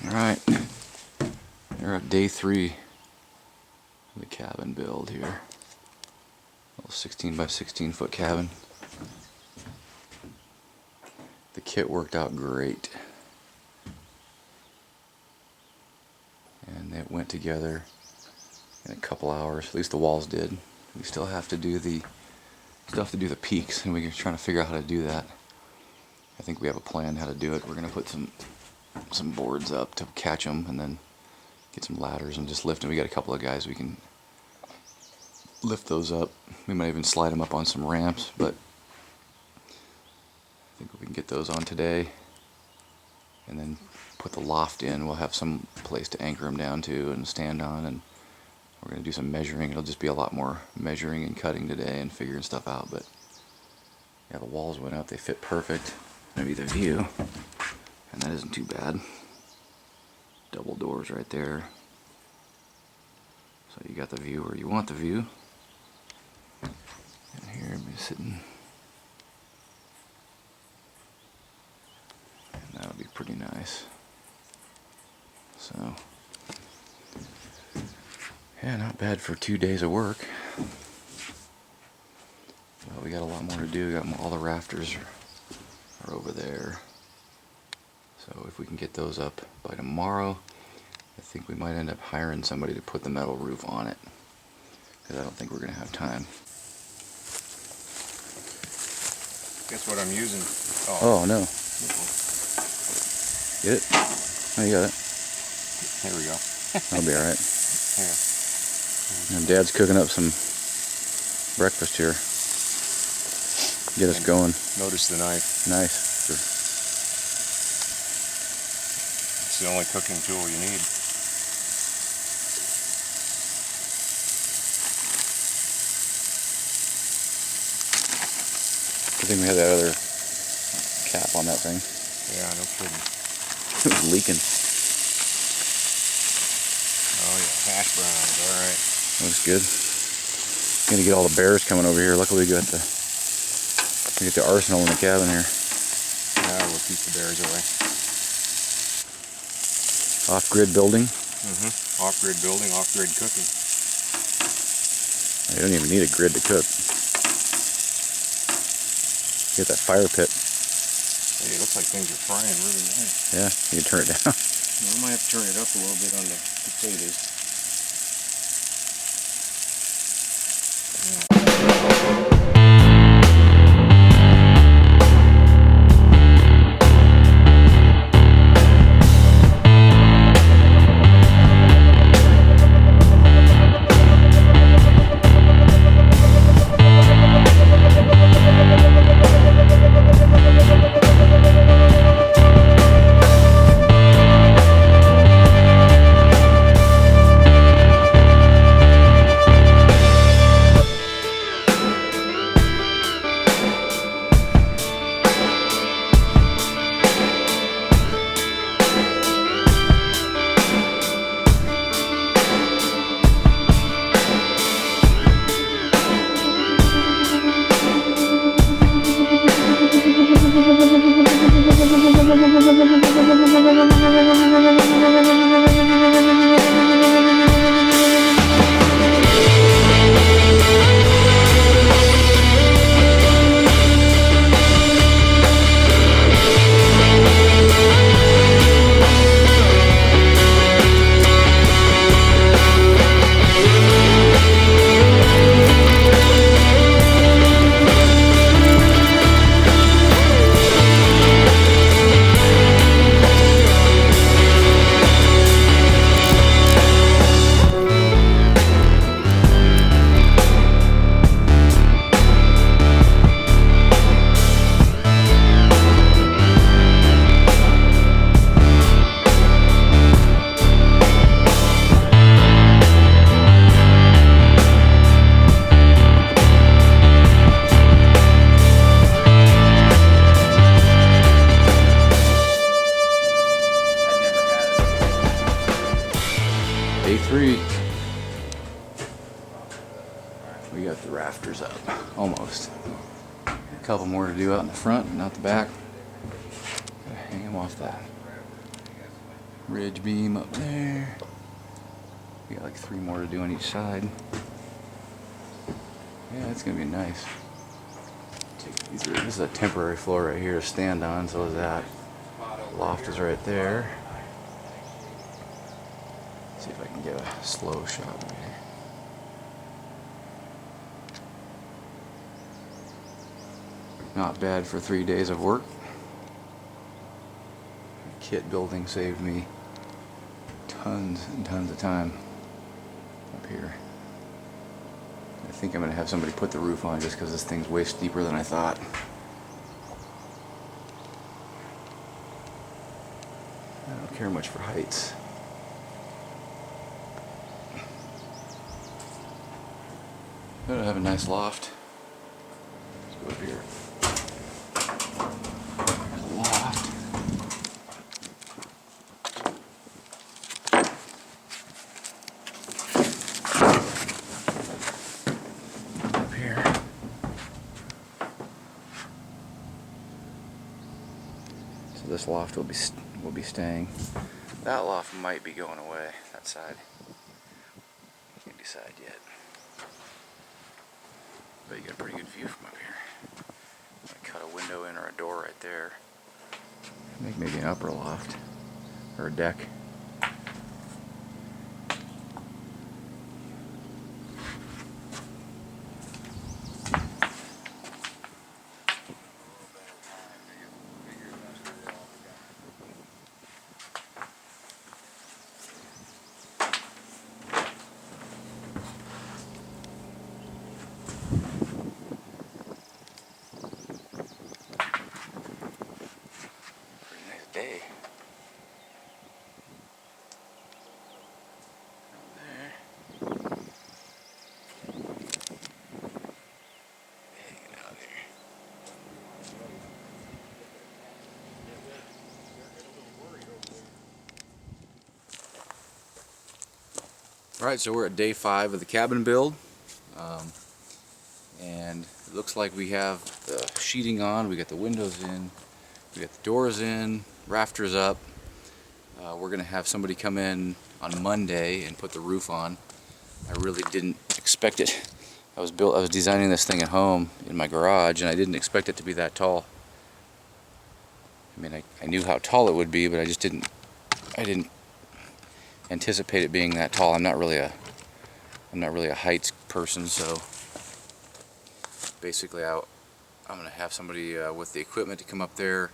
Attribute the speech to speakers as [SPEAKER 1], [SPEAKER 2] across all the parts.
[SPEAKER 1] Alright, we're at day 3 of the cabin build here. A little 16 by 16 foot cabin. The kit worked out great. And it went together in a couple hours, at least the walls did. We still have to do the peaks, and we're trying to figure out how to do that. I think we have a plan how to do it. We're going to put some boards up to catch them, and then get some ladders and just lift them. We got a couple of guys we can lift those up. We might even slide them up on some ramps, but I think we can get those on today, and then put the loft in. We'll have some place to anchor them down to and stand on, and we're going to do some measuring. It'll just be a lot more measuring and cutting today and figuring stuff out. But yeah, the walls went up. They fit perfect. Maybe the view, and that isn't too bad. Double doors right there, so you got the view where you want the view. And here I'm sitting, and that'll be pretty nice. So yeah, not bad for 2 days of work. Well, we got a lot more to do. We got all the rafters are over there. So if we can get those up by tomorrow, I think we might end up hiring somebody to put the metal roof on it, because I don't think we're going to have time.
[SPEAKER 2] Guess what I'm using?
[SPEAKER 1] Oh no. Get it? Oh, you got it.
[SPEAKER 2] There we go.
[SPEAKER 1] That'll be alright.
[SPEAKER 2] Yeah.
[SPEAKER 1] And Dad's cooking up some breakfast here. Get us going.
[SPEAKER 2] Notice the knife.
[SPEAKER 1] Nice.
[SPEAKER 2] It's the only cooking tool you need.
[SPEAKER 1] Good thing we had that other cap on that thing.
[SPEAKER 2] Yeah, no kidding.
[SPEAKER 1] It was leaking.
[SPEAKER 2] Oh yeah, hash browns, alright.
[SPEAKER 1] Looks good. Gonna get all the bears coming over here. Luckily we got the arsenal in the cabin here.
[SPEAKER 2] Yeah, we'll keep the bears away.
[SPEAKER 1] Off-grid building.
[SPEAKER 2] Off-grid building, off-grid cooking.
[SPEAKER 1] You don't even need a grid to cook. Get that fire pit.
[SPEAKER 2] Hey, it looks like things are frying really nice.
[SPEAKER 1] Yeah, you can turn it down.
[SPEAKER 2] I might have to turn it up a little bit on the potatoes.
[SPEAKER 1] Day 3. We got the rafters up, almost. A couple more to do out in the front, not the back. Gotta hang them off that. ridge beam up there. We got like 3 more to do on each side. Yeah, it's gonna be nice. This is a temporary floor right here to stand on, so is that. Loft is right there. Let's see if I can get a slow shot of it here. Not bad for 3 days of work. Kit building saved me tons and tons of time up here. I think I'm going to have somebody put the roof on just because this thing's way steeper than I thought. I don't care much for heights. But I have a nice loft. Let's go up here. There's a loft. Up here. So this loft will be staying. That loft might be going away. That side. Can't decide yet. But you got a pretty good view from up here. I'm gonna cut a window in or a door right there. Make maybe an upper loft or a deck. Day. Alright, so we're at day 5 of the cabin build. And it looks like we have the sheeting on, we got the windows in, we got the doors in, rafters up. We're going to have somebody come in on Monday and put the roof on. I really didn't expect it. I was designing this thing at home in my garage, and I didn't expect it to be that tall. I mean, I knew how tall it would be, but I didn't anticipate it being that tall. I'm not really a heights person, so basically I'm going to have somebody with the equipment to come up there,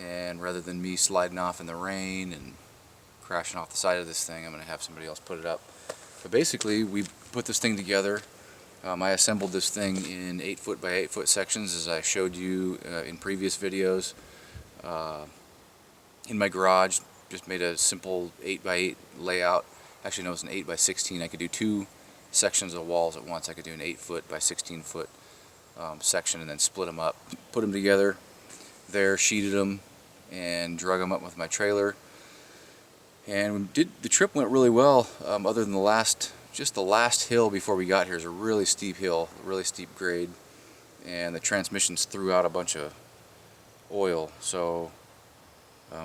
[SPEAKER 1] and rather than me sliding off in the rain and crashing off the side of this thing, I'm going to have somebody else put it up. But basically, we put this thing together. I assembled this thing in 8-foot by 8-foot sections, as I showed you in previous videos. In my garage, just made a simple 8 by 8 layout. Actually, no, it was an 8 by 16. I could do 2 sections of walls at once. I could do an 8-foot by 16-foot section and then split them up. Put them together there, sheeted them, and drug them up with my trailer. And the trip went really well, other than just the last hill before we got here is a really steep hill, a really steep grade, and the transmissions threw out a bunch of oil. So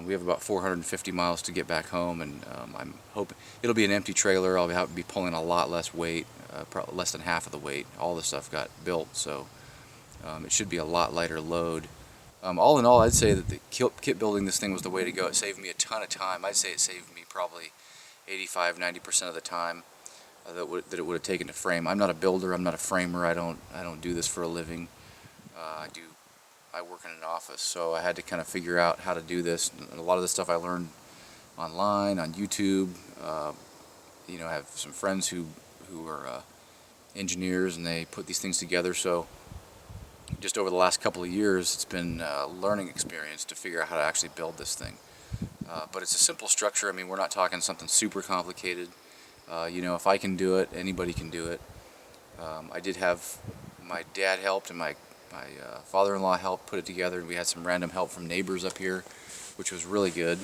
[SPEAKER 1] we have about 450 miles to get back home, and I'm hoping it'll be an empty trailer. I'll be pulling a lot less weight, probably less than half of the weight. All the stuff got built, so it should be a lot lighter load. All in all, I'd say that the kit building this thing was the way to go. It saved me a ton of time. I'd say it saved me probably 85–90% of the time that it would have taken to frame. I'm not a builder. I'm not a framer. I don't do this for a living. I work in an office, so I had to kind of figure out how to do this. And a lot of the stuff I learned online, on YouTube. You know, I have some friends who are engineers, and they put these things together. So just over the last couple of years, it's been a learning experience to figure out how to actually build this thing. But it's a simple structure. I mean, we're not talking something super complicated. You know, if I can do it, anybody can do it. I did have my dad helped, and my father-in-law helped put it together, and we had some random help from neighbors up here, which was really good.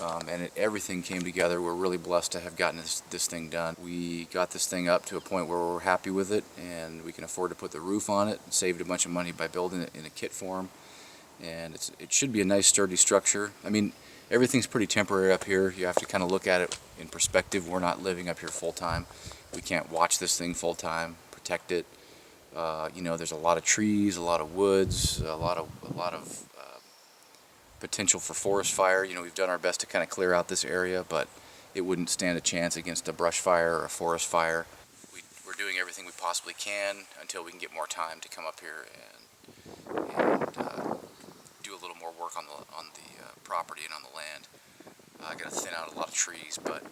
[SPEAKER 1] And everything came together. We're really blessed to have gotten this thing done. We got this thing up to a point where we're happy with it, and we can afford to put the roof on it, and saved a bunch of money by building it in a kit form. And it should be a nice sturdy structure. I mean, everything's pretty temporary up here. You have to kind of look at it in perspective. We're not living up here full time. We can't watch this thing full time, protect it. You know, there's a lot of trees, a lot of woods, a lot of potential for forest fire. You know, we've done our best to kind of clear out this area, but it wouldn't stand a chance against a brush fire or a forest fire. We're doing everything we possibly can until we can get more time to come up here and do a little more work on the property and on the land. I got to thin out a lot of trees, but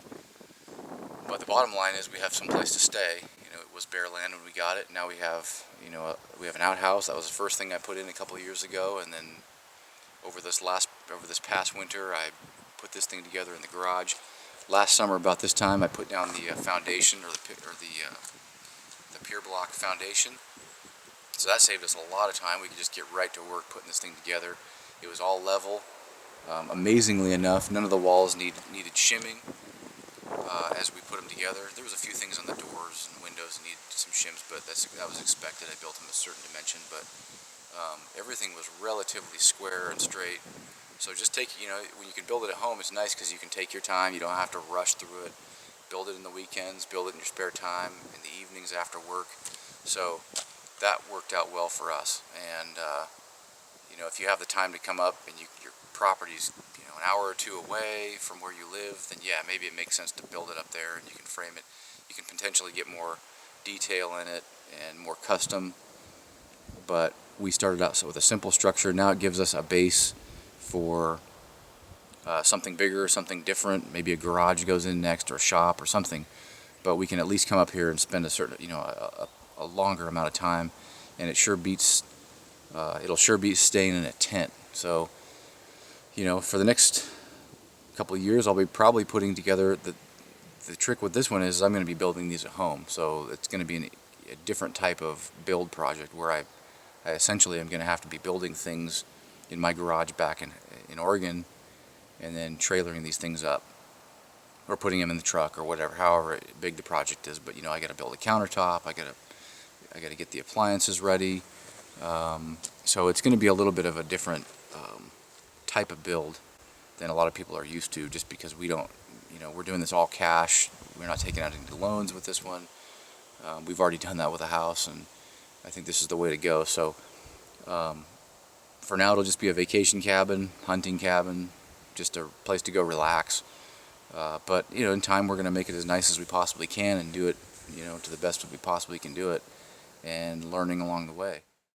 [SPEAKER 1] the bottom line is we have some place to stay. You know, it was bare land when we got it. Now we have, you know, we have an outhouse. That was the first thing I put in a couple of years ago, and then over this past winter, I put this thing together in the garage. Last summer, about this time, I put down the foundation or the pier block foundation. So that saved us a lot of time. We could just get right to work putting this thing together. It was all level. Amazingly enough, none of the walls needed shimming as we put them together. There was a few things on the doors and windows that needed some shims, but that was expected. I built them a certain dimension, but everything was relatively square and straight. So just you know, when you can build it at home, it's nice because you can take your time. You don't have to rush through it. Build it in the weekends, build it in your spare time, in the evenings after work. So that worked out well for us. And you know, if you have the time to come up and your property's, you know, an hour or two away from where you live, then yeah, maybe it makes sense to build it up there and you can frame it. You can potentially get more detail in it and more custom. But we started out with a simple structure. Now it gives us a base for something bigger, something different. Maybe a garage goes in next, or a shop or something. But we can at least come up here and spend a certain, you know, a longer amount of time, and it sure beats. It'll sure beat staying in a tent. So, you know, for the next couple of years, I'll be probably putting together the trick with this one is I'm going to be building these at home. So it's going to be a different type of build project where I essentially am going to have to be building things in my garage back in Oregon, and then trailering these things up or putting them in the truck or whatever, however big the project is. But you know, I got to build a countertop. I got to get the appliances ready. So it's going to be a little bit of a different type of build than a lot of people are used to, just because we don't, you know, we're doing this all cash. We're not taking out any loans with this one. We've already done that with a house, and I think this is the way to go. So for now, it'll just be a vacation cabin, hunting cabin, just a place to go relax. But you know, in time, we're going to make it as nice as we possibly can and do it, you know, to the best that we possibly can do it, and learning along the way.